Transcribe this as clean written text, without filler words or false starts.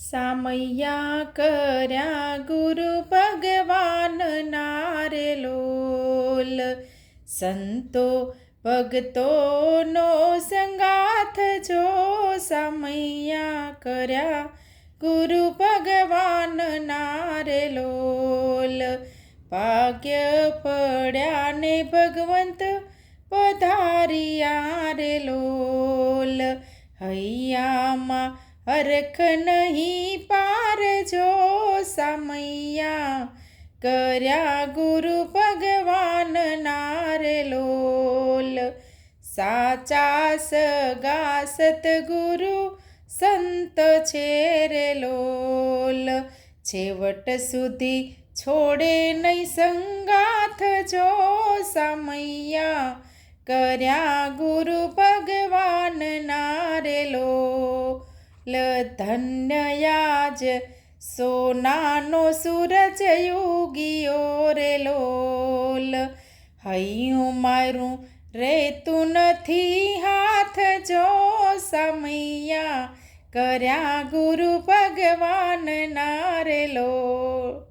સામૈયા કર્યા ગુરુ ભગવાનના રે લોલ. સંતો ભક્તોનો સંગાથ જો સામૈયા કર્યા ગુરુ ભગવાનના રે લોલ. ભાગ્ય પડ્યા ને ભગવંત પધાર્યા રે લોલ. હૈયામાં હરખ નહીં પાર જો સામૈયા કર્યા ગુરુ ભગવાનના રે લોલ. સાચા સગા સતગુરુ સંત છે રે લોલ. છેવટ સુધી છોડે નહીં સંગાથ જો સામૈયા કર્યા ગુરુ ભગવાનના રે લોલ. ધન્યયાજ સોનાનો સૂરજ યુગીયો રે લોલ. હૈયું મારું રેતું નથી હાથ જો સામૈયા કર્યા ગુરુ ભગવાનના રે લોલ.